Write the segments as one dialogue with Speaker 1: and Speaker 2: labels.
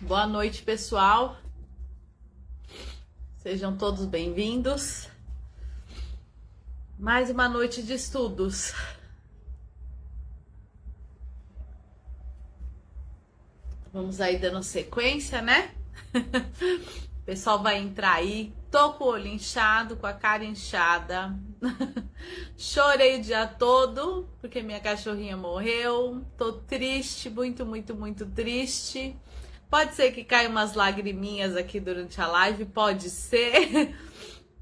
Speaker 1: Boa noite, pessoal. Sejam todos bem-vindos. Mais uma noite de estudos. Vamos aí dando sequência, né? O pessoal vai entrar aí. Tô com o olho inchado, com a cara inchada. Chorei o dia todo, porque minha cachorrinha morreu. Tô triste, muito triste. Pode ser que caia umas lagriminhas aqui durante a live, pode ser,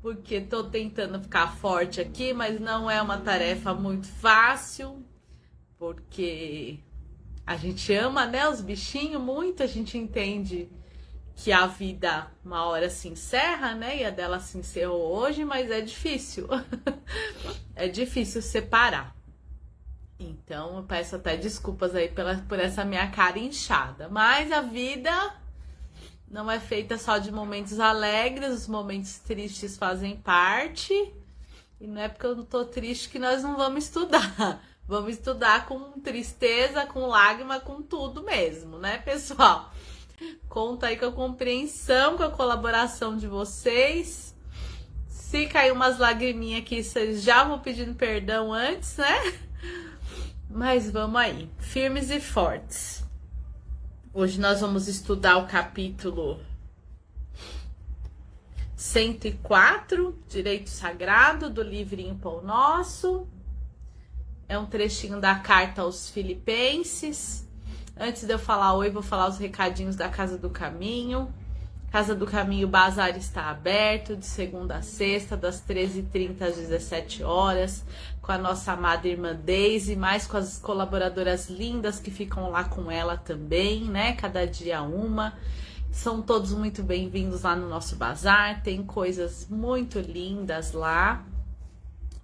Speaker 1: porque tô tentando ficar forte aqui, mas não é uma tarefa muito fácil, porque a gente ama, né, os bichinhos muito, a gente entende que a vida uma hora se encerra, né, e a dela se encerrou hoje, mas é difícil, é difícil separar. Então, eu peço até desculpas aí por essa minha cara inchada. Mas a vida não é feita só de momentos alegres, os momentos tristes fazem parte. E não é porque eu não tô triste que nós não vamos estudar. Vamos estudar com tristeza, com lágrima, com tudo mesmo, né, pessoal? Conta aí com a compreensão, com a colaboração de vocês. Se cair umas lagriminhas aqui, vocês já vão pedindo perdão antes, né? Mas vamos aí, firmes e fortes. Hoje nós vamos estudar o capítulo 104, Direito Sagrado, do livrinho Pão Nosso. É um trechinho da carta aos Filipenses. Antes de eu falar oi, vou falar os recadinhos da Casa do Caminho. Casa do Caminho, o bazar está aberto de segunda a sexta, das 13h30 às 17 horas, com a nossa amada irmã Deise, mais com as colaboradoras lindas que ficam lá com ela também, né? Cada dia uma. São todos muito bem-vindos lá no nosso bazar, tem coisas muito lindas lá,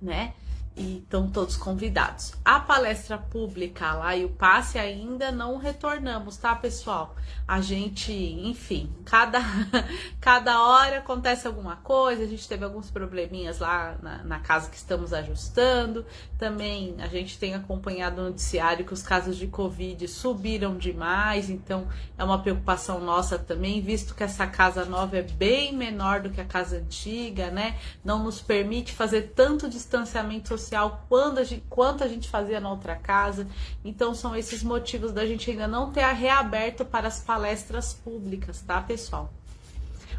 Speaker 1: né? E estão todos convidados. A palestra pública lá e o passe ainda não retornamos, tá, pessoal? A gente, enfim, cada hora acontece alguma coisa, a gente teve alguns probleminhas lá na casa que estamos ajustando. Também a gente tem acompanhado no noticiário que os casos de Covid subiram demais, então é uma preocupação nossa também, visto que essa casa nova é bem menor do que a casa antiga, né? Não nos permite fazer tanto distanciamento social quanto a gente fazia na outra casa. Então são esses motivos da gente ainda não ter reaberto para as palestras públicas, tá, pessoal?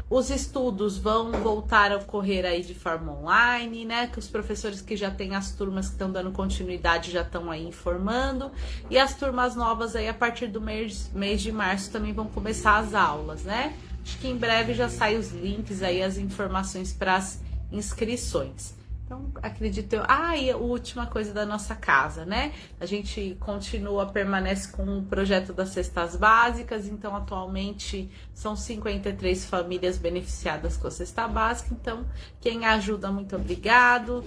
Speaker 1: Os estudos vão voltar a ocorrer aí de forma online, né? Que os professores que já têm as turmas que estão dando continuidade já estão aí informando. E as turmas novas aí a partir do mês de março também vão começar as aulas, né? Acho que em breve já saem os links aí, as informações para as inscrições. Então, acredito eu. E a última coisa da nossa casa, né? A gente permanece com o projeto das cestas básicas. Então, atualmente, são 53 famílias beneficiadas com a cesta básica. Então, quem ajuda, muito obrigado.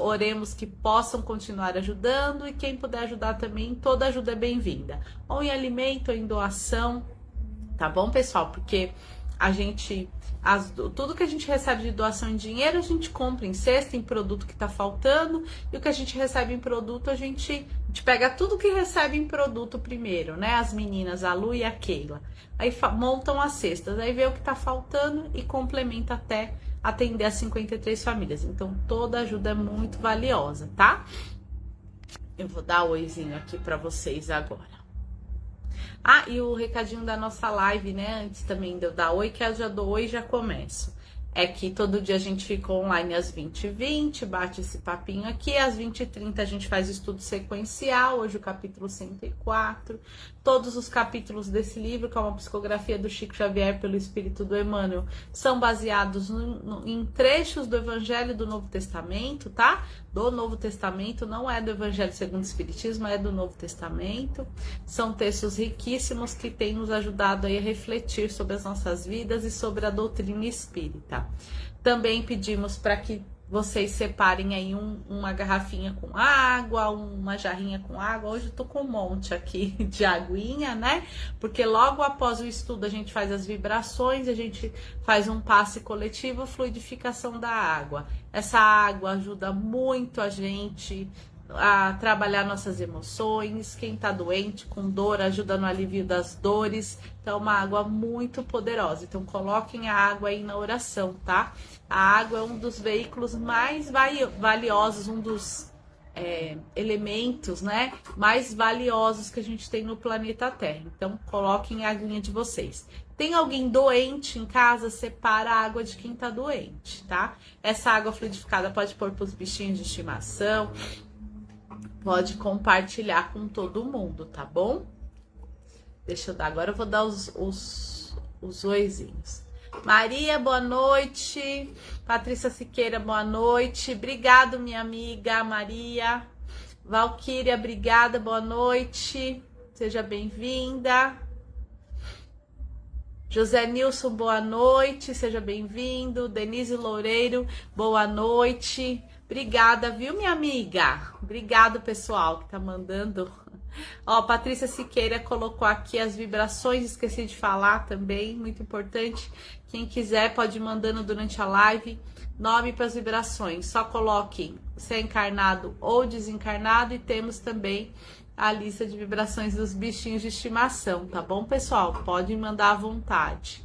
Speaker 1: Oremos que possam continuar ajudando. E quem puder ajudar também, toda ajuda é bem-vinda. Ou em alimento, ou em doação. Tá bom, pessoal? Porque a gente... tudo que a gente recebe de doação em dinheiro, a gente compra em cesta, em produto que tá faltando, e o que a gente recebe em produto, a gente pega tudo que recebe em produto primeiro, né? As meninas, a Lu e a Keila, aí montam as cestas, aí vê o que tá faltando e complementa até atender as 53 famílias. Então, toda ajuda é muito valiosa, tá? Eu vou dar um oizinho aqui pra vocês agora. E o recadinho da nossa live, né? Antes também de eu dar oi, que eu já dou oi e já começo. É que todo dia a gente fica online às 20h20, bate esse papinho aqui. Às 20h30 a gente faz estudo sequencial, hoje o capítulo 104. Todos os capítulos desse livro, que é uma psicografia do Chico Xavier pelo Espírito do Emmanuel, são baseados em trechos do Evangelho do Novo Testamento, tá? Do Novo Testamento, não é do Evangelho segundo o Espiritismo, é do Novo Testamento. São textos riquíssimos que têm nos ajudado aí a refletir sobre as nossas vidas e sobre a doutrina espírita. Também pedimos para que vocês separem aí uma garrafinha com água, uma jarrinha com água. Hoje eu tô com um monte aqui de aguinha, né? Porque logo após o estudo a gente faz as vibrações, a gente faz um passe coletivo, fluidificação da água. Essa água ajuda muito a gente a trabalhar nossas emoções. Quem tá doente, com dor, ajuda no alívio das dores. Então, é uma água muito poderosa. Então, coloquem a água aí na oração, tá? A água é um dos veículos mais valiosos, um dos elementos, né, mais valiosos que a gente tem no planeta Terra. Então, coloquem a aguinha de vocês. Tem alguém doente em casa? Separa a água de quem tá doente, tá? Essa água fluidificada pode pôr para os bichinhos de estimação, pode compartilhar com todo mundo, tá bom? Deixa eu dar, agora eu vou dar os oizinhos. Maria, boa noite. Patrícia Siqueira, boa noite. Obrigado, minha amiga Maria. Valquíria, obrigada, boa noite. Seja bem-vinda. José Nilson, boa noite. Seja bem-vindo. Denise Loureiro, boa noite. Obrigada, viu, minha amiga? Obrigado, pessoal, que tá mandando. Ó, Patrícia Siqueira colocou aqui as vibrações, esqueci de falar também, muito importante. Quem quiser pode ir mandando durante a live nome para as vibrações. Só coloquem se é encarnado ou desencarnado e temos também a lista de vibrações dos bichinhos de estimação, tá bom, pessoal? Podem mandar à vontade.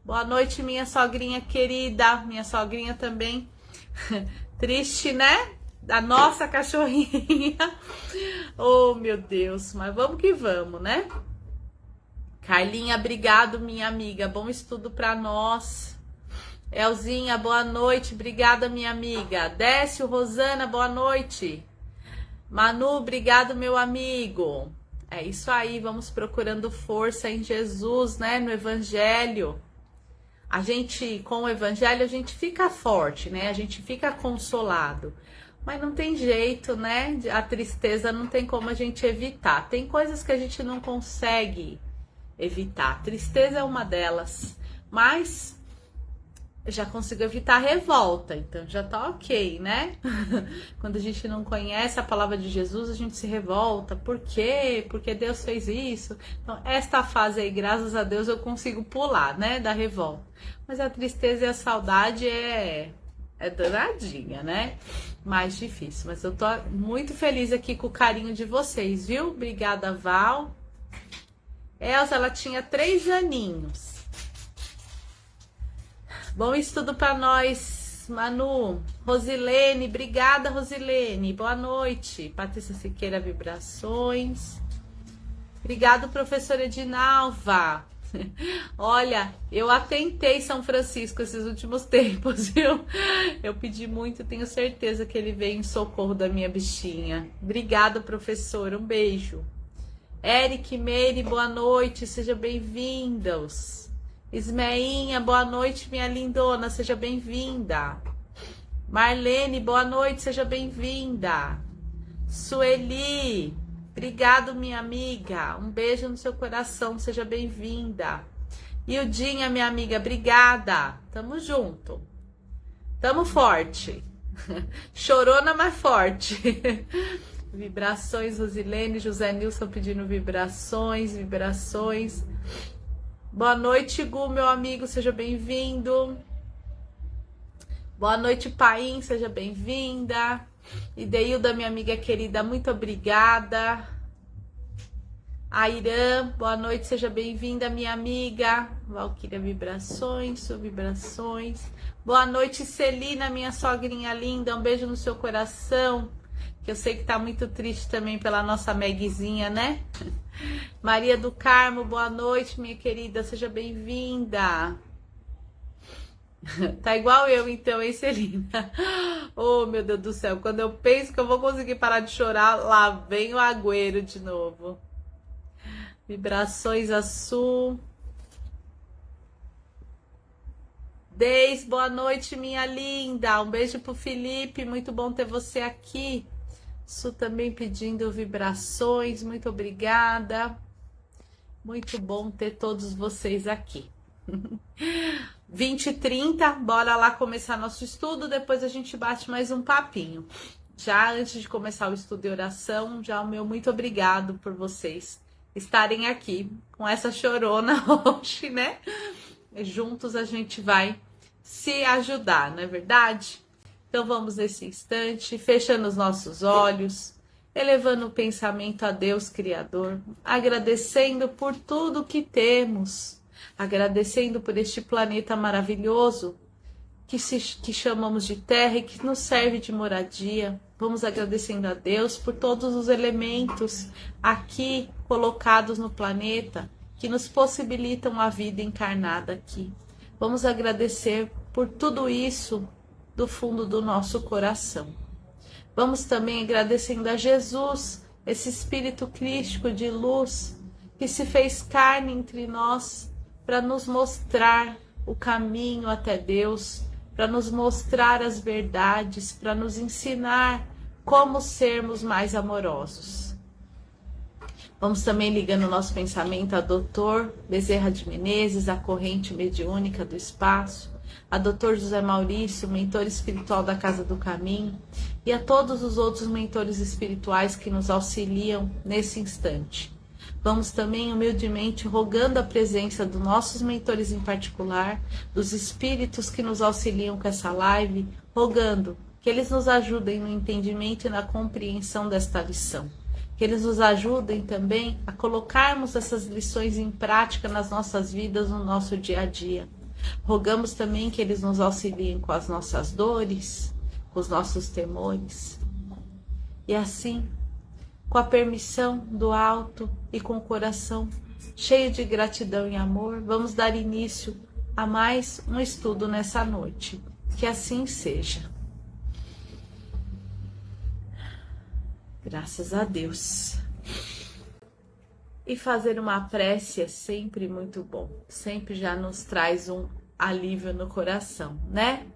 Speaker 1: Boa noite, minha sogrinha querida, minha sogrinha também triste, né? Da nossa cachorrinha. Oh, meu Deus, mas vamos que vamos, né? Carlinha, obrigado, minha amiga. Bom estudo para nós. Elzinha, boa noite. Obrigada, minha amiga. Décio, Rosana, boa noite. Manu, obrigado, meu amigo. É isso aí, vamos procurando força em Jesus, né? No Evangelho. A gente, com o Evangelho, a gente fica forte, né? A gente fica consolado. Mas não tem jeito, né? A tristeza não tem como a gente evitar. Tem coisas que a gente não consegue evitar. A tristeza é uma delas. Mas já consigo evitar a revolta, então já tá ok, né? Quando a gente não conhece a palavra de Jesus, a gente se revolta. Por quê? Porque Deus fez isso. Então, esta fase aí, graças a Deus, eu consigo pular, né? Da revolta. Mas a tristeza e a saudade é danadinha, né? Mais difícil. Mas eu tô muito feliz aqui com o carinho de vocês, viu? Obrigada, Val. Elza, ela tinha 3 aninhos. Bom estudo para nós, Manu. Rosilene, obrigada, Rosilene. Boa noite. Patrícia Siqueira, vibrações. Obrigado, professora Edinalva. Olha, eu atentei São Francisco esses últimos tempos, viu? Eu pedi muito, tenho certeza que ele veio em socorro da minha bichinha. Obrigada, professora. Um beijo. Eric, Meire, boa noite. Sejam bem-vindos. Ismeinha, boa noite, minha lindona, seja bem-vinda. Marlene, boa noite, seja bem-vinda. Sueli, obrigado, minha amiga. Um beijo no seu coração, seja bem-vinda. Ildinha, minha amiga, obrigada. Tamo junto. Tamo forte. Chorona, mas forte. Vibrações, Rosilene, José Nilson pedindo vibrações. Boa noite, Gu, meu amigo, seja bem-vindo. Boa noite, Paim, seja bem-vinda. Ideilda, minha amiga querida, muito obrigada. Airã, boa noite, seja bem-vinda, minha amiga. Valquíria, vibrações. Boa noite, Celina, minha sogrinha linda, um beijo no seu coração. Que eu sei que tá muito triste também pela nossa Megzinha, né? Maria do Carmo, boa noite, minha querida, seja bem-vinda. Tá igual eu, então, hein, Celina? Oh, meu Deus do céu, quando eu penso que eu vou conseguir parar de chorar, lá vem o agüero de novo. Vibrações azul. Deis, boa noite, minha linda. Um beijo pro Felipe, muito bom ter você aqui. Su também pedindo vibrações, muito obrigada. Muito bom ter todos vocês aqui. 20h30, bora lá começar nosso estudo, depois a gente bate mais um papinho. Já antes de começar o estudo e oração, já o meu muito obrigado por vocês estarem aqui com essa chorona hoje, né? Juntos a gente vai se ajudar, não é verdade? Então vamos nesse instante, fechando os nossos olhos, elevando o pensamento a Deus Criador, agradecendo por tudo que temos, agradecendo por este planeta maravilhoso que chamamos de terra e que nos serve de moradia. Vamos agradecendo a Deus por todos os elementos aqui colocados no planeta que nos possibilitam a vida encarnada aqui. Vamos agradecer por tudo isso do fundo do nosso coração. Vamos também agradecendo a Jesus, esse Espírito Crístico de luz que se fez carne entre nós para nos mostrar o caminho até Deus, para nos mostrar as verdades, para nos ensinar como sermos mais amorosos. Vamos também ligando o nosso pensamento a Dr. Bezerra de Menezes, a corrente mediúnica do espaço, a Dr. José Maurício, mentor espiritual da Casa do Caminho, e a todos os outros mentores espirituais que nos auxiliam nesse instante. Vamos também humildemente rogando a presença dos nossos mentores em particular, dos espíritos que nos auxiliam com essa live, rogando que eles nos ajudem no entendimento e na compreensão desta lição. Que eles nos ajudem também a colocarmos essas lições em prática nas nossas vidas, no nosso dia a dia. Rogamos também que eles nos auxiliem com as nossas dores, com os nossos temores. E assim, com a permissão do alto e com o coração cheio de gratidão e amor, vamos dar início a mais um estudo nessa noite. Que assim seja. Graças a Deus. E fazer uma prece é sempre muito bom. Sempre já nos traz um alívio no coração, né?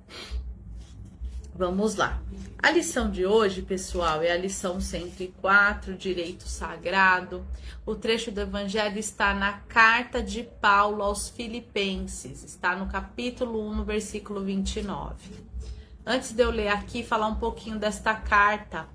Speaker 1: Vamos lá. A lição de hoje, pessoal, é a lição 104, Direito Sagrado. O trecho do Evangelho está na carta de Paulo aos Filipenses. Está no capítulo 1, no versículo 29. Antes de eu ler aqui, falar um pouquinho desta carta.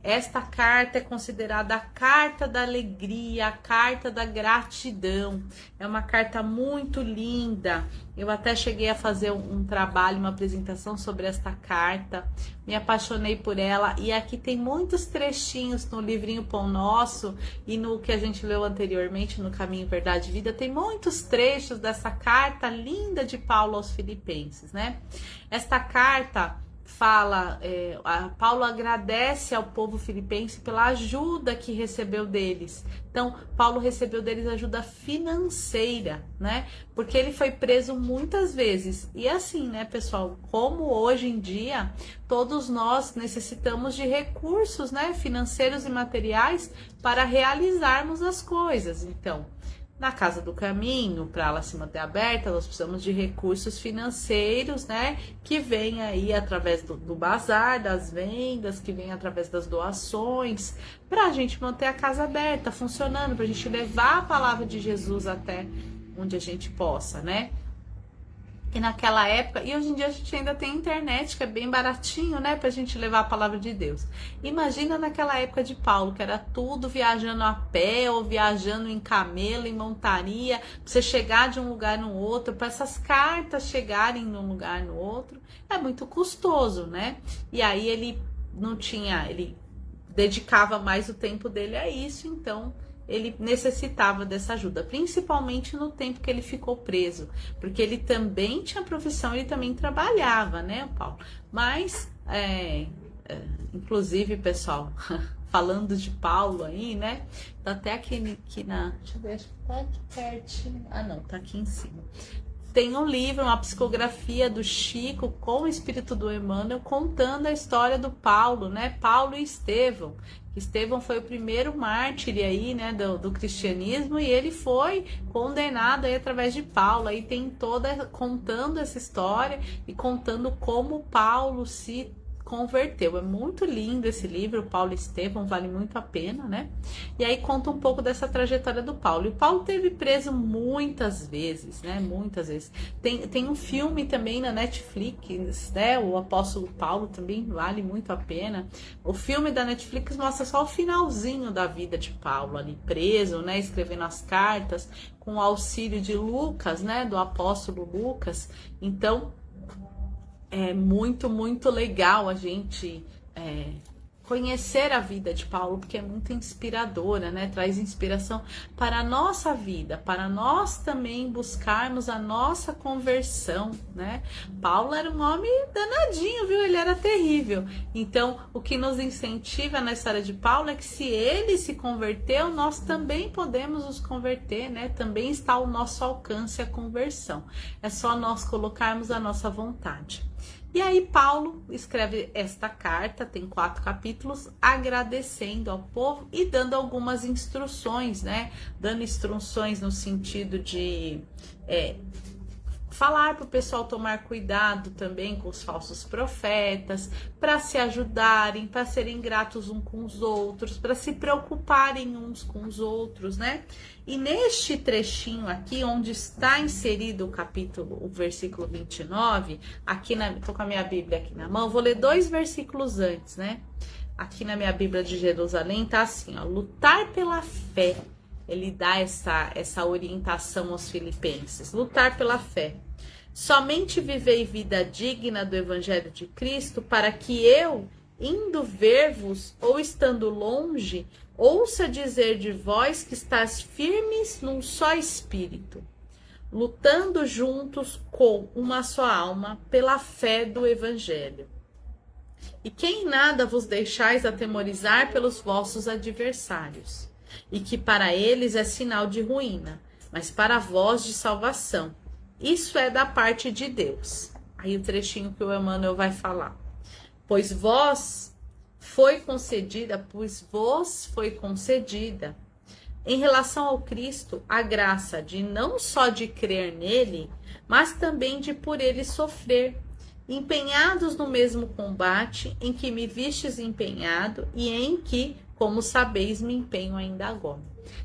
Speaker 1: Esta carta é considerada a carta da alegria, a carta da gratidão. É uma carta muito linda. Eu até cheguei a fazer um trabalho, uma apresentação sobre esta carta. Me apaixonei por ela. E aqui tem muitos trechinhos no livrinho Pão Nosso e no que a gente leu anteriormente, no Caminho, Verdade e Vida. Tem muitos trechos dessa carta linda de Paulo aos Filipenses, né? Esta carta fala, Paulo agradece ao povo filipense pela ajuda que recebeu deles. Então, Paulo recebeu deles ajuda financeira, né? Porque ele foi preso muitas vezes. E assim, né, pessoal, como hoje em dia, todos nós necessitamos de recursos, né, financeiros e materiais para realizarmos as coisas. Então, na Casa do Caminho, para ela se manter aberta, nós precisamos de recursos financeiros, né? Que vem aí através do bazar, das vendas, que vem através das doações, para a gente manter a casa aberta, funcionando, para a gente levar a palavra de Jesus até onde a gente possa, né? E naquela época, e hoje em dia a gente ainda tem internet, que é bem baratinho, né, pra gente levar a palavra de Deus. Imagina naquela época de Paulo, que era tudo viajando a pé, ou viajando em camelo, em montaria, pra você chegar de um lugar no outro, para essas cartas chegarem de um lugar no outro, é muito custoso, né? E aí ele ele dedicava mais o tempo dele a isso, então ele necessitava dessa ajuda, principalmente no tempo que ele ficou preso, porque ele também tinha profissão, ele também trabalhava, né, Paulo? Mas, inclusive, pessoal, falando de Paulo aí, né, tá até aqui na, deixa eu ver, acho que tá aqui pertinho, não, tá aqui em cima. Tem um livro, uma psicografia do Chico com o espírito do Emmanuel, contando a história do Paulo, né? Paulo e Estevão. Estevão foi o primeiro mártir aí, né, do cristianismo, e ele foi condenado aí através de Paulo. Aí tem contando essa história e contando como Paulo se converteu. É muito lindo esse livro, Paulo e Estevão, vale muito a pena, né? E aí conta um pouco dessa trajetória do Paulo. E o Paulo teve preso muitas vezes, né? Muitas vezes. Tem um filme também na Netflix, né? O Apóstolo Paulo também vale muito a pena. O filme da Netflix mostra só o finalzinho da vida de Paulo ali preso, né? Escrevendo as cartas com o auxílio de Lucas, né? Do apóstolo Lucas. Então, é muito, muito legal a gente conhecer a vida de Paulo, porque é muito inspiradora, né? Traz inspiração para a nossa vida, para nós também buscarmos a nossa conversão, né? Paulo era um homem danadinho, viu? Ele era terrível. Então, o que nos incentiva na história de Paulo é que se ele se converteu, nós também podemos nos converter, né? Também está ao nosso alcance a conversão. É só nós colocarmos a nossa vontade. E aí Paulo escreve esta carta, tem 4 capítulos, agradecendo ao povo e dando algumas instruções, né? Dando instruções no sentido de falar para o pessoal tomar cuidado também com os falsos profetas, para se ajudarem, para serem gratos uns com os outros, para se preocuparem uns com os outros, né? E neste trechinho aqui, onde está inserido o versículo 29, aqui tô com a minha Bíblia aqui na mão, vou ler 2 versículos antes, né? Aqui na minha Bíblia de Jerusalém tá assim, ó, lutar pela fé. Ele dá essa orientação aos filipenses, lutar pela fé. Somente vivei vida digna do Evangelho de Cristo, para que eu, indo ver-vos ou estando longe, ouça dizer de vós que estás firmes num só espírito, lutando juntos com uma só alma pela fé do Evangelho. E que em nada vos deixais atemorizar pelos vossos adversários, e que para eles é sinal de ruína, mas para vós de salvação. Isso é da parte de Deus. Aí o trechinho que o Emmanuel vai falar. Pois vos foi concedida, em relação ao Cristo, a graça de não só de crer nele, mas também de por ele sofrer, empenhados no mesmo combate em que me vistes empenhado e em que, como sabeis, me empenho ainda agora.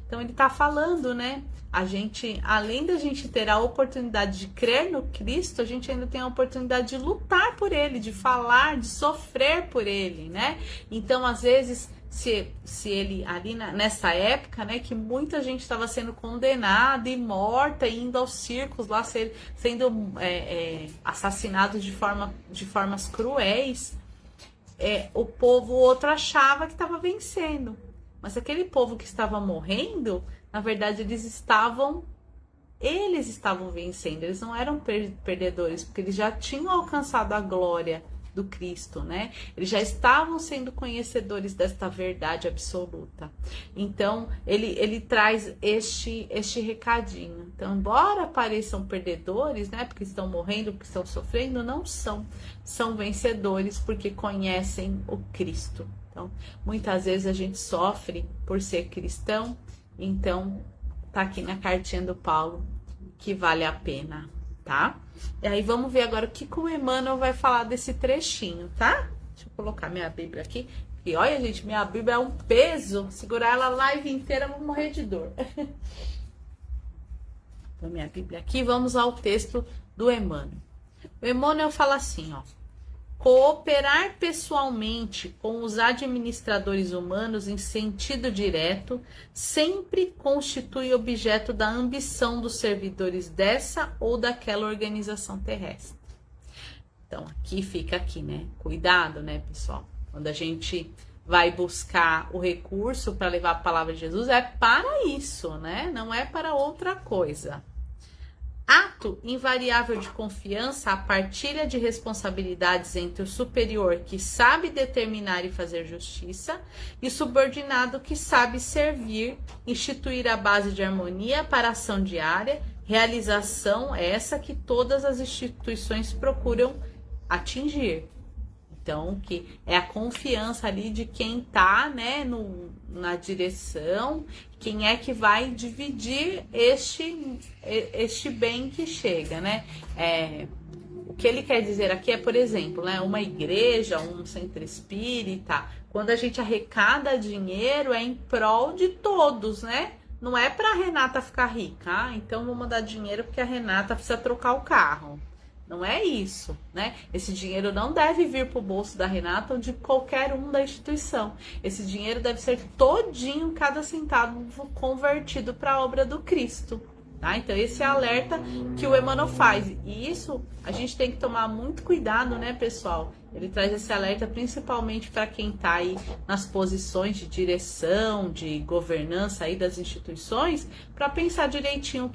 Speaker 1: Então ele está falando, né? A gente, além da gente ter a oportunidade de crer no Cristo, a gente ainda tem a oportunidade de lutar por ele, de falar, de sofrer por ele, né? Então, às vezes, se ele ali nessa época, né, que muita gente estava sendo condenada e morta, indo aos circos lá, sendo assassinados de formas cruéis, o outro achava que estava vencendo. Mas aquele povo que estava morrendo, na verdade, eles estavam vencendo, eles não eram perdedores, porque eles já tinham alcançado a glória do Cristo, né? Eles já estavam sendo conhecedores desta verdade absoluta. Então, ele traz este recadinho. Então, embora pareçam perdedores, né? Porque estão morrendo, porque estão sofrendo, não são. São vencedores porque conhecem o Cristo. Então, muitas vezes a gente sofre por ser cristão, então tá aqui na cartinha do Paulo que vale a pena, tá? E aí vamos ver agora o que o Emmanuel vai falar desse trechinho, tá? Deixa eu colocar minha Bíblia aqui. E olha, gente, minha Bíblia é um peso. Segurar ela a live inteira, eu vou morrer de dor. Então, minha Bíblia aqui, vamos ao texto do Emmanuel. O Emmanuel fala assim, ó. Cooperar pessoalmente com os administradores humanos em sentido direto sempre constitui objeto da ambição dos servidores dessa ou daquela organização terrestre. Então, fica aqui, né? Cuidado, né, pessoal? Quando a gente vai buscar o recurso para levar a palavra de Jesus, é para isso, né? Não é para outra coisa. Ato invariável de confiança, a partilha de responsabilidades entre o superior que sabe determinar e fazer justiça e o subordinado que sabe servir, instituir a base de harmonia para a ação diária, realização essa que todas as instituições procuram atingir. Então, que é a confiança ali de quem está, né, na direção, quem é que vai dividir este bem que chega, né? O que ele quer dizer aqui é, por exemplo, né, uma igreja, um centro espírita, quando a gente arrecada dinheiro é em prol de todos, né? Não é para a Renata ficar rica, então vou mandar dinheiro porque a Renata precisa trocar o carro. Não é isso, né? Esse dinheiro não deve vir para o bolso da Renata ou de qualquer um da instituição. Esse dinheiro deve ser todinho, cada centavo convertido para a obra do Cristo, Tá? Então esse é o alerta que o Emmanuel faz. E isso a gente tem que tomar muito cuidado, né, pessoal? Ele traz esse alerta principalmente para quem está aí nas posições de direção, de governança aí das instituições, para pensar direitinho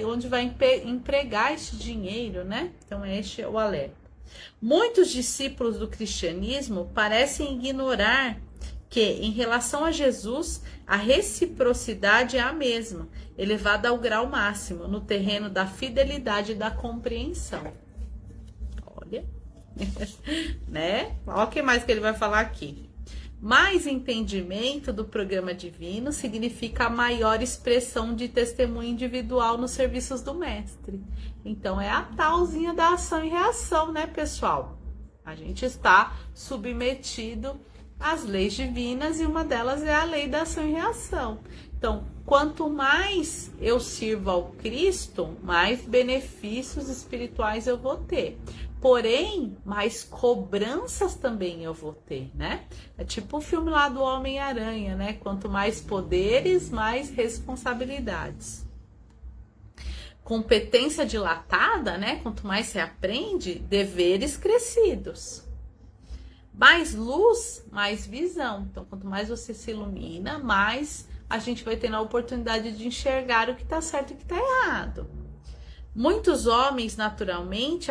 Speaker 1: onde vai empregar esse dinheiro, né? Então este é o alerta. Muitos discípulos do cristianismo parecem ignorar que, em relação a Jesus, a reciprocidade é a mesma, elevada ao grau máximo, no terreno da fidelidade e da compreensão. Olha, né? Olha o que mais que ele vai falar aqui. Mais entendimento do programa divino significa a maior expressão de testemunho individual nos serviços do mestre. Então, é a talzinha da ação e reação, né, pessoal? A gente está submetido às leis divinas e uma delas é a lei da ação e reação. Então, quanto mais eu sirvo ao Cristo, mais benefícios espirituais eu vou ter. Porém, mais cobranças também eu vou ter, né? É tipo o filme lá do Homem-Aranha, né? Quanto mais poderes, mais responsabilidades. Competência dilatada, né? Quanto mais você aprende, deveres crescidos. Mais luz, mais visão. Então, quanto mais você se ilumina, mais a gente vai tendo a oportunidade de enxergar o que está certo e o que está errado. Muitos homens, naturalmente,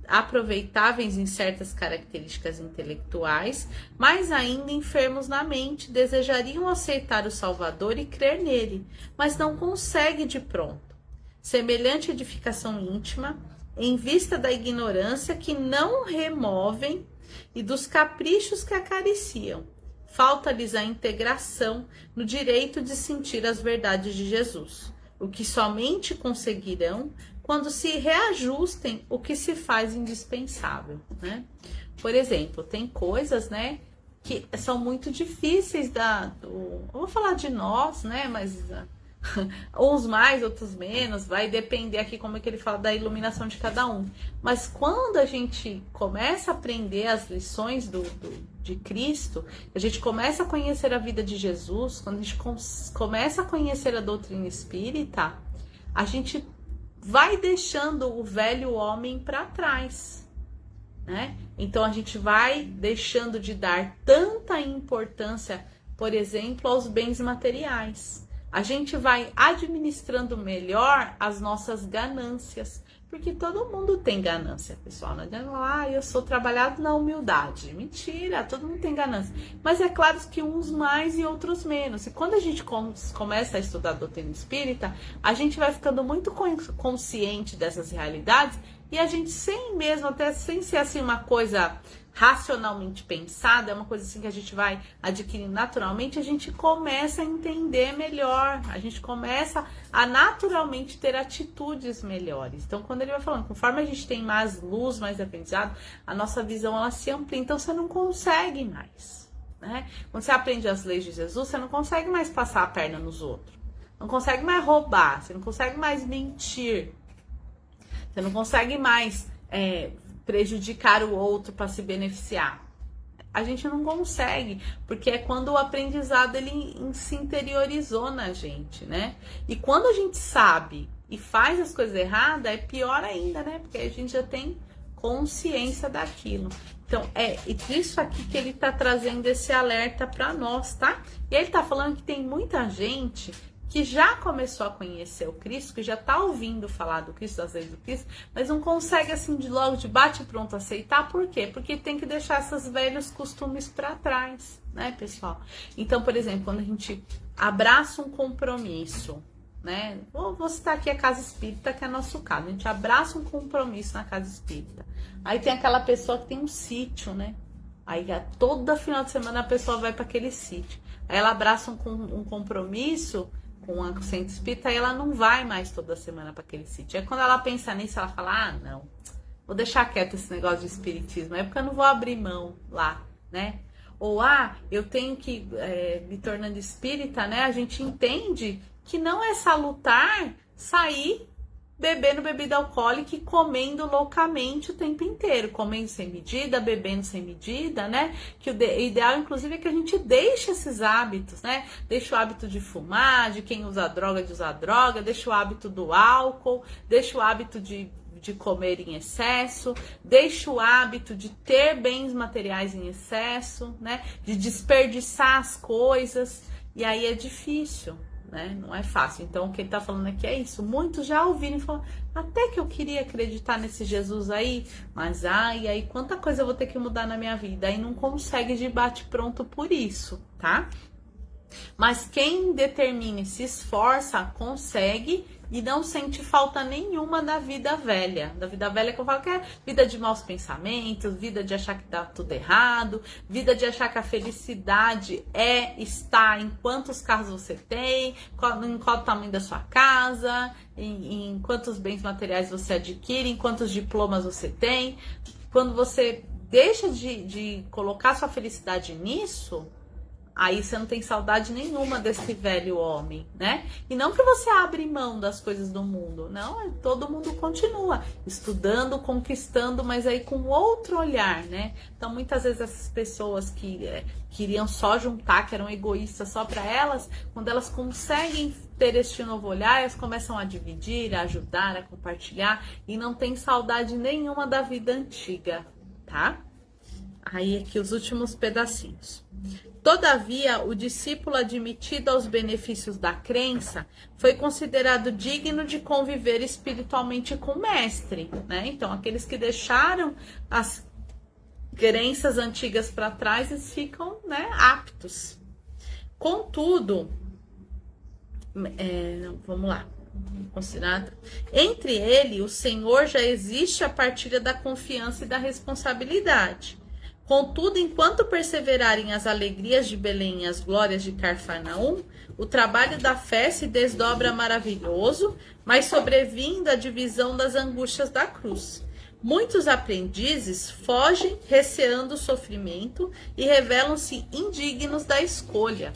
Speaker 1: aproveitáveis em certas características intelectuais, mas ainda enfermos na mente, desejariam aceitar o Salvador e crer nele, mas não conseguem de pronto. Semelhante edificação íntima, em vista da ignorância que não removem e dos caprichos que acariciam. Falta-lhes a integração no direito de sentir as verdades de Jesus, o que somente conseguirão quando se reajustem o que se faz indispensável, né? Por exemplo, tem coisas, né, que são muito difíceis eu vou falar de nós, né, mas uns mais, outros menos, vai depender aqui como é que ele fala da iluminação de cada um. Mas quando a gente começa a aprender as lições de Cristo, a gente começa a conhecer a vida de Jesus, quando a gente começa a conhecer a doutrina espírita, a gente vai deixando o velho homem para trás, né? Então a gente vai deixando de dar tanta importância, por exemplo, aos bens materiais. A gente vai administrando melhor as nossas ganâncias, porque todo mundo tem ganância, pessoal. Não adianta falar, eu sou trabalhado na humildade. Mentira, todo mundo tem ganância. Mas é claro que uns mais e outros menos. E quando a gente começa a estudar a doutrina espírita, a gente vai ficando muito consciente dessas realidades e a gente até sem ser assim uma coisa racionalmente pensada, é uma coisa assim que a gente vai adquirindo naturalmente, a gente começa a entender melhor, a gente começa a naturalmente ter atitudes melhores. Então, quando ele vai falando, conforme a gente tem mais luz, mais aprendizado, a nossa visão ela se amplia, então você não consegue mais, né? Quando você aprende as leis de Jesus, você não consegue mais passar a perna nos outros, não consegue mais roubar, você não consegue mais mentir, você não consegue mais prejudicar o outro para se beneficiar. A gente não consegue, porque é quando o aprendizado ele se interiorizou na gente, né? E quando a gente sabe e faz as coisas erradas, é pior ainda, né? Porque a gente já tem consciência daquilo. Então, isso aqui que ele tá trazendo esse alerta para nós, tá? E ele tá falando que tem muita gente que já começou a conhecer o Cristo, que já está ouvindo falar do Cristo, das leis do Cristo, mas não consegue assim logo de bate pronto aceitar. Por quê? Porque tem que deixar esses velhos costumes para trás, né, pessoal? Então, por exemplo, quando a gente abraça um compromisso, né? Vou citar aqui a Casa Espírita, que é nosso caso. A gente abraça um compromisso na Casa Espírita. Aí tem aquela pessoa que tem um sítio, né? Aí toda final de semana a pessoa vai para aquele sítio. Aí ela abraça um compromisso com a Centro Espírita, aí ela não vai mais toda semana para aquele sítio. Aí quando ela pensa nisso, ela fala, não, vou deixar quieto esse negócio de espiritismo, é porque eu não vou abrir mão lá, né? Ou, eu tenho que, me tornando espírita, né? A gente entende que não é salutar sair bebendo bebida alcoólica e comendo loucamente o tempo inteiro, comendo sem medida, bebendo sem medida, né? Que o ideal, inclusive, é que a gente deixe esses hábitos, né? Deixa o hábito de fumar, de quem usa droga, de usar droga, deixa o hábito do álcool, deixa o hábito de comer em excesso, deixa o hábito de ter bens materiais em excesso, né? De desperdiçar as coisas, e aí é difícil, né? Não é fácil. Então, o que ele tá falando aqui é isso. Muitos já ouviram e falaram, até que eu queria acreditar nesse Jesus aí, mas e aí quanta coisa eu vou ter que mudar na minha vida? Aí não consegue de bate pronto por isso, tá? Mas quem determina e se esforça, consegue e não sente falta nenhuma da vida velha. Da vida velha que eu falo que é vida de maus pensamentos, vida de achar que tá tudo errado, vida de achar que a felicidade está em quantos carros você tem, em qual o tamanho da sua casa, em quantos bens materiais você adquire, em quantos diplomas você tem. Quando você deixa de colocar sua felicidade nisso, aí você não tem saudade nenhuma desse velho homem, né? E não que você abre mão das coisas do mundo, não, todo mundo continua estudando, conquistando, mas aí com outro olhar, né? Então, muitas vezes essas pessoas que queriam só juntar, que eram egoístas só para elas, quando elas conseguem ter este novo olhar, elas começam a dividir, a ajudar, a compartilhar e não tem saudade nenhuma da vida antiga, tá? Aí aqui os últimos pedacinhos. Todavia, o discípulo admitido aos benefícios da crença foi considerado digno de conviver espiritualmente com o mestre, né? Então, aqueles que deixaram as crenças antigas para trás, eles ficam, né, aptos. Contudo, vamos lá. Considerado. Entre ele, o Senhor, já existe a partilha da confiança e da responsabilidade. Contudo, enquanto perseverarem as alegrias de Belém e as glórias de Carfarnaum, o trabalho da fé se desdobra maravilhoso, mas sobrevindo a divisão das angústias da cruz. Muitos aprendizes fogem receando o sofrimento e revelam-se indignos da escolha.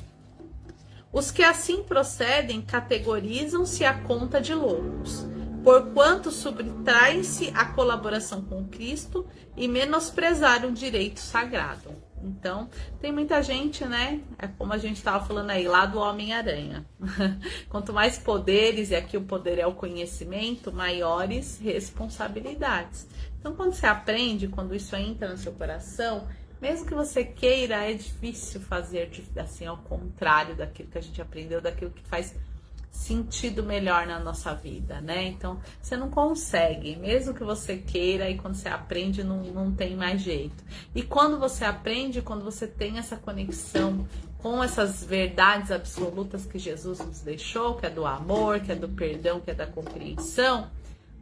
Speaker 1: Os que assim procedem categorizam-se à conta de loucos, porquanto subtraem-se à colaboração com Cristo e menosprezaram o direito sagrado. Então, tem muita gente, né? É como a gente estava falando aí, lá do Homem-Aranha. Quanto mais poderes, e aqui o poder é o conhecimento, maiores responsabilidades. Então, quando você aprende, quando isso entra no seu coração, mesmo que você queira, é difícil fazer assim, ao contrário daquilo que a gente aprendeu, daquilo que faz sentido melhor na nossa vida, né? Então, você não consegue, mesmo que você queira, e quando você aprende, não tem mais jeito. E quando você aprende, quando você tem essa conexão com essas verdades absolutas que Jesus nos deixou, que é do amor, que é do perdão, que é da compreensão,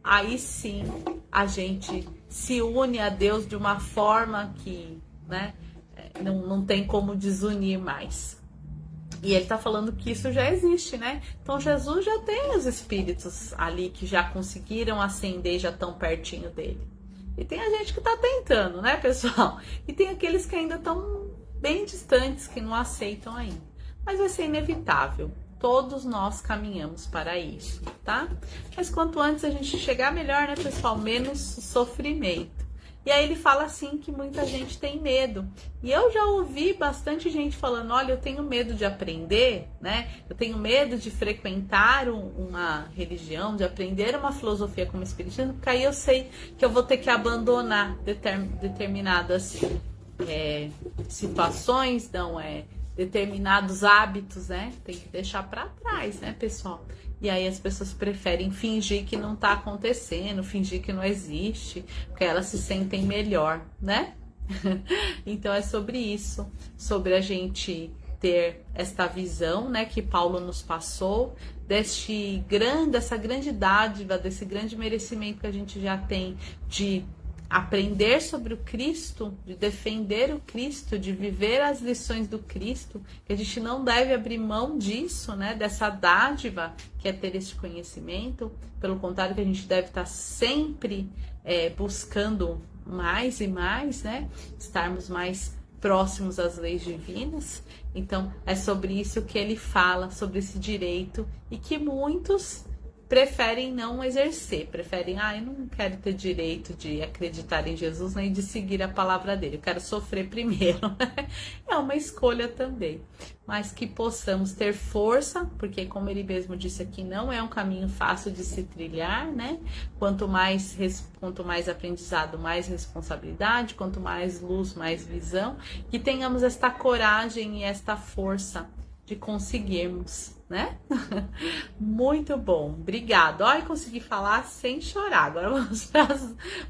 Speaker 1: aí sim a gente se une a Deus de uma forma que, né, não tem como desunir mais. E ele tá falando que isso já existe, né? Então Jesus já tem os espíritos ali que já conseguiram ascender, já estão pertinho dele. E tem a gente que tá tentando, né, pessoal? E tem aqueles que ainda estão bem distantes, que não aceitam ainda. Mas vai ser inevitável. Todos nós caminhamos para isso, tá? Mas quanto antes a gente chegar, melhor, né, pessoal? Menos sofrimento. E aí ele fala assim que muita gente tem medo. E eu já ouvi bastante gente falando, olha, eu tenho medo de aprender, né? Eu tenho medo de frequentar uma religião, de aprender uma filosofia como espiritismo, porque aí eu sei que eu vou ter que abandonar determinadas situações, determinados hábitos, né? Tem que deixar para trás, né, pessoal? E aí as pessoas preferem fingir que não tá acontecendo, fingir que não existe, porque elas se sentem melhor, né? Então é sobre isso, sobre a gente ter esta visão, né, que Paulo nos passou, dessa grande dádiva, desse grande merecimento que a gente já tem de aprender sobre o Cristo, de defender o Cristo, de viver as lições do Cristo, que a gente não deve abrir mão disso, né, dessa dádiva que é ter esse conhecimento. Pelo contrário, que a gente deve estar sempre buscando mais e mais, né, estarmos mais próximos às leis divinas. Então, é sobre isso que ele fala, sobre esse direito, e que muitos preferem não exercer, preferem, eu não quero ter direito de acreditar em Jesus nem de seguir a palavra dele, eu quero sofrer primeiro. É uma escolha também, mas que possamos ter força, porque como ele mesmo disse aqui, não é um caminho fácil de se trilhar, né? Quanto mais aprendizado, mais responsabilidade, quanto mais luz, mais visão, que tenhamos esta coragem e esta força de conseguirmos, né? Muito bom, obrigado. Olha, consegui falar sem chorar. Agora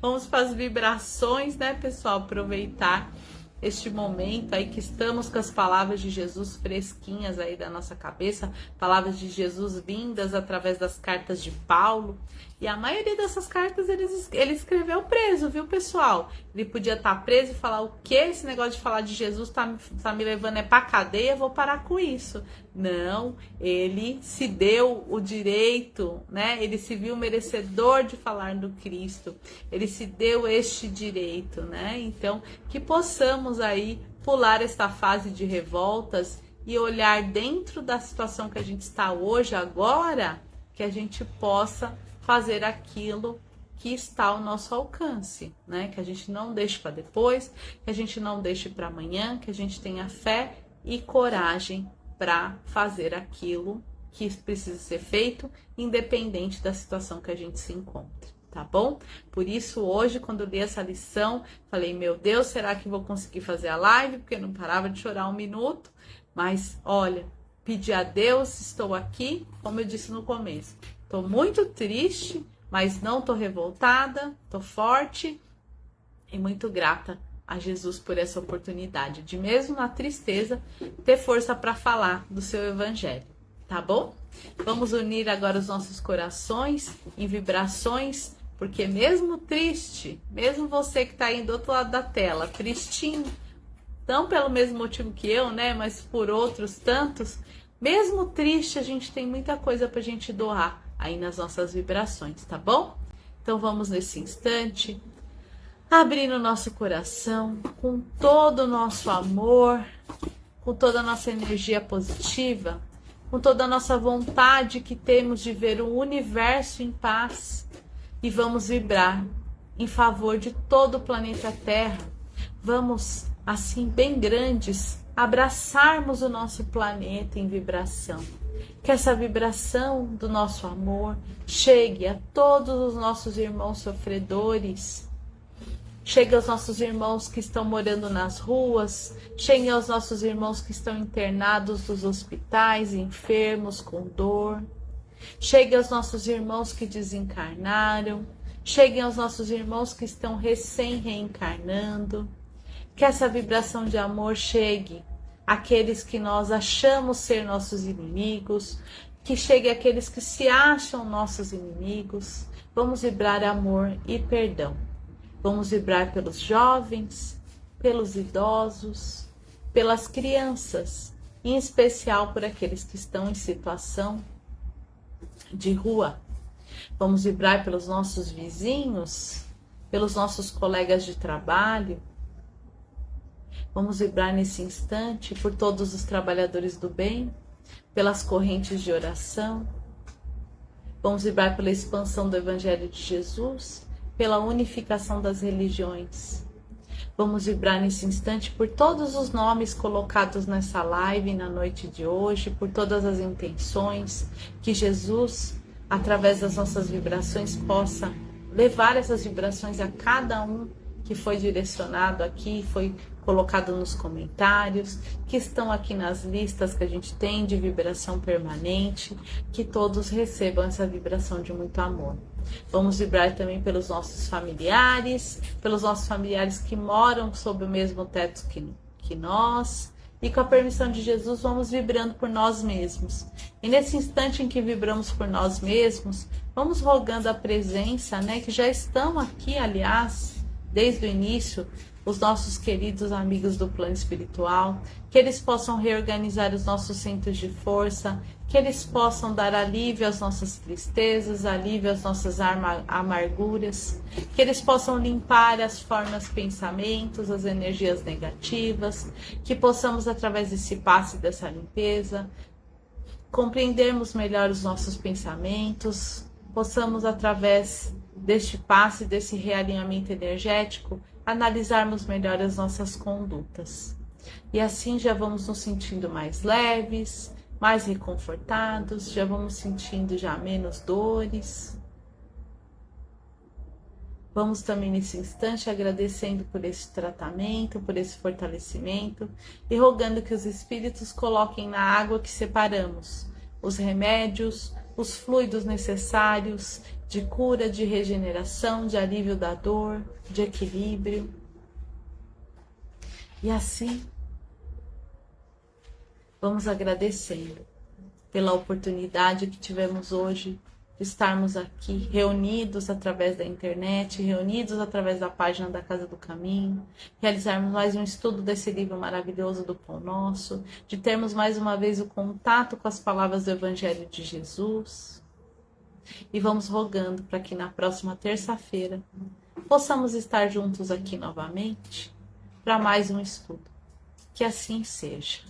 Speaker 1: vamos para as vibrações, né, pessoal? Aproveitar este momento aí que estamos com as palavras de Jesus fresquinhas aí da nossa cabeça, palavras de Jesus vindas através das cartas de Paulo. E a maioria dessas cartas ele escreveu preso, viu, pessoal? Ele podia estar preso e falar: o que? Esse negócio de falar de Jesus tá me levando pra cadeia, vou parar com isso. Não, ele se deu o direito, né? Ele se viu merecedor de falar do Cristo. Ele se deu este direito, né? Então, que possamos aí pular esta fase de revoltas e olhar dentro da situação que a gente está hoje, agora, que a gente possa fazer aquilo que está ao nosso alcance, né? Que a gente não deixe para depois, que a gente não deixe para amanhã, que a gente tenha fé e coragem para fazer aquilo que precisa ser feito, independente da situação que a gente se encontre, tá bom? Por isso, hoje, quando eu li essa lição, falei: meu Deus, será que vou conseguir fazer a live? Porque eu não parava de chorar um minuto, mas olha, pedi a Deus, estou aqui, como eu disse no começo. Tô muito triste, mas não tô revoltada, tô forte e muito grata a Jesus por essa oportunidade de, mesmo na tristeza, ter força para falar do seu evangelho, tá bom? Vamos unir agora os nossos corações em vibrações, porque mesmo triste, mesmo você que tá aí do outro lado da tela, tristinho, não pelo mesmo motivo que eu, né, mas por outros tantos, mesmo triste, a gente tem muita coisa pra gente doar aí nas nossas vibrações, tá bom? Então vamos nesse instante, abrindo o nosso coração com todo o nosso amor, com toda a nossa energia positiva, com toda a nossa vontade que temos de ver o universo em paz, e vamos vibrar em favor de todo o planeta Terra. Vamos, assim, bem grandes, abraçarmos o nosso planeta em vibração. Que essa vibração do nosso amor chegue a todos os nossos irmãos sofredores, chegue aos nossos irmãos que estão morando nas ruas, chegue aos nossos irmãos que estão internados nos hospitais, enfermos, com dor, chegue aos nossos irmãos que desencarnaram, chegue aos nossos irmãos que estão recém-reencarnando. Que essa vibração de amor chegue àqueles que nós achamos ser nossos inimigos, que chegue àqueles que se acham nossos inimigos. Vamos vibrar amor e perdão. Vamos vibrar pelos jovens, pelos idosos, pelas crianças, em especial por aqueles que estão em situação de rua. Vamos vibrar pelos nossos vizinhos, pelos nossos colegas de trabalho. Vamos vibrar nesse instante por todos os trabalhadores do bem, pelas correntes de oração. Vamos vibrar pela expansão do Evangelho de Jesus, pela unificação das religiões. Vamos vibrar nesse instante por todos os nomes colocados nessa live na noite de hoje, por todas as intenções, que Jesus, através das nossas vibrações, possa levar essas vibrações a cada um que foi direcionado aqui, foi colocado nos comentários, que estão aqui nas listas que a gente tem de vibração permanente, que todos recebam essa vibração de muito amor. Vamos vibrar também pelos nossos familiares que moram sob o mesmo teto que nós, e com a permissão de Jesus vamos vibrando por nós mesmos. E nesse instante em que vibramos por nós mesmos, vamos rogando a presença, né, que já estão aqui, aliás, desde o início, os nossos queridos amigos do plano espiritual, que eles possam reorganizar os nossos centros de força, que eles possam dar alívio às nossas tristezas, alívio às nossas amarguras, que eles possam limpar as formas, pensamentos, as energias negativas, que possamos, através desse passe, dessa limpeza, compreendermos melhor os nossos pensamentos, possamos, através deste passe, desse realinhamento energético, analisarmos melhor as nossas condutas. E assim já vamos nos sentindo mais leves, mais reconfortados, já vamos sentindo já menos dores. Vamos também nesse instante agradecendo por esse tratamento, por esse fortalecimento e rogando que os espíritos coloquem na água que separamos os remédios, os fluidos necessários de cura, de regeneração, de alívio da dor, de equilíbrio. E assim, vamos agradecendo pela oportunidade que tivemos hoje de estarmos aqui reunidos através da internet, reunidos através da página da Casa do Caminho, realizarmos mais um estudo desse livro maravilhoso do Pão Nosso, de termos mais uma vez o contato com as palavras do Evangelho de Jesus. E vamos rogando para que na próxima terça-feira possamos estar juntos aqui novamente para mais um estudo. Que assim seja.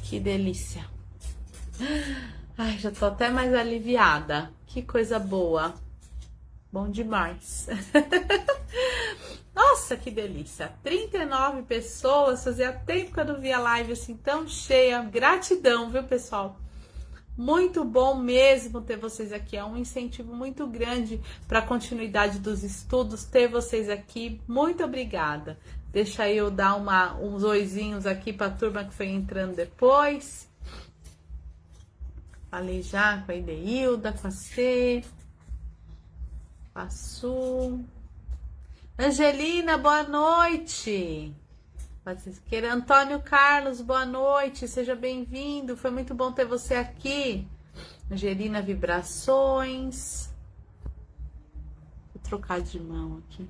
Speaker 1: Que delícia. Ai, já tô até mais aliviada. Que coisa boa. Bom demais. Nossa, que delícia. 39 pessoas. Fazia tempo que eu não via live assim tão cheia. Gratidão, viu, pessoal? Muito bom mesmo ter vocês aqui. É um incentivo muito grande para a continuidade dos estudos ter vocês aqui. Muito obrigada. Deixa eu dar uns oizinhos aqui para a turma que foi entrando depois. Falei já com a Ideilda, com a C, com a Su. Angelina, boa noite. Antônio Carlos, boa noite. Seja bem-vindo. Foi muito bom ter você aqui. Angelina, vibrações. Vou trocar de mão aqui.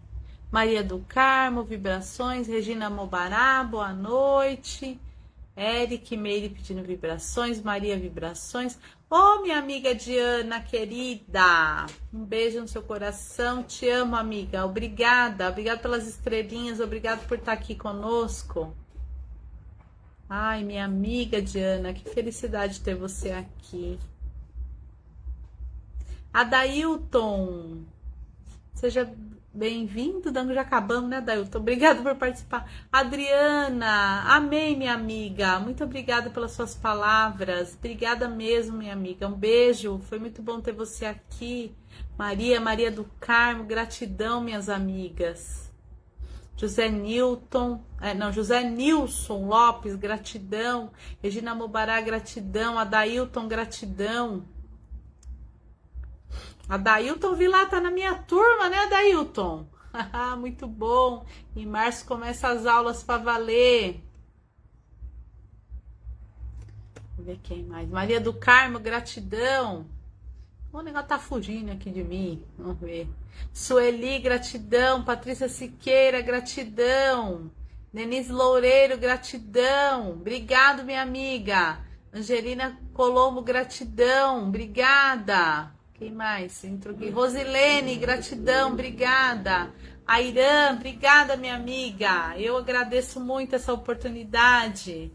Speaker 1: Maria do Carmo, vibrações. Regina Mobará, boa noite. Eric Meire pedindo vibrações. Maria, vibrações. Ô, minha amiga Diana, querida. Um beijo no seu coração. Te amo, amiga. Obrigada. Obrigada pelas estrelinhas. Obrigada por estar aqui conosco. Ai, minha amiga Diana, que felicidade ter você aqui. Adailton, seja bem-vindo, já acabamos, né, Adailton? Obrigada por participar. Adriana, amei, minha amiga. Muito obrigada pelas suas palavras. Obrigada mesmo, minha amiga. Um beijo. Foi muito bom ter você aqui. Maria do Carmo, gratidão, minhas amigas. José Nilson Lopes, gratidão. Regina Mobará, gratidão. Adailton, gratidão. Adailton Vilar tá na minha turma, né, Adailton? Muito bom. Em março começa as aulas para valer. Vou ver quem mais. Maria do Carmo, gratidão. O negócio tá fugindo aqui de mim. Vamos ver. Sueli, gratidão. Patrícia Siqueira, gratidão. Denise Loureiro, gratidão. Obrigado, minha amiga. Angelina Colombo, gratidão. Obrigada. Quem mais? Entrou aqui. Rosilene, gratidão, obrigada. Airã, obrigada, minha amiga. Eu agradeço muito essa oportunidade.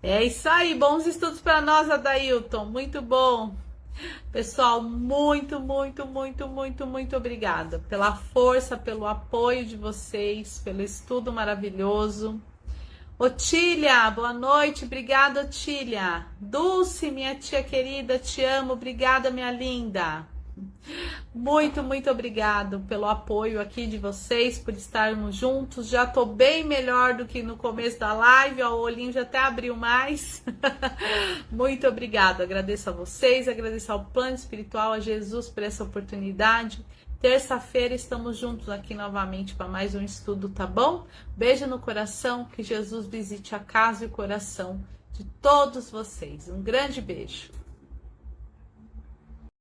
Speaker 1: É isso aí, bons estudos para nós, Adailton. Muito bom. Pessoal, muito obrigada pela força, pelo apoio de vocês, pelo estudo maravilhoso. Otília, boa noite, obrigada, Otília. Dulce, minha tia querida, te amo, obrigada, minha linda. Muito obrigado pelo apoio aqui de vocês, por estarmos juntos. Já tô bem melhor do que no começo da live, ó, o olhinho já até abriu mais. Muito obrigada, agradeço a vocês, agradeço ao plano espiritual, a Jesus por essa oportunidade. Terça-feira estamos juntos aqui novamente para mais um estudo, tá bom? Beijo no coração, que Jesus visite a casa e o coração de todos vocês. Um grande beijo.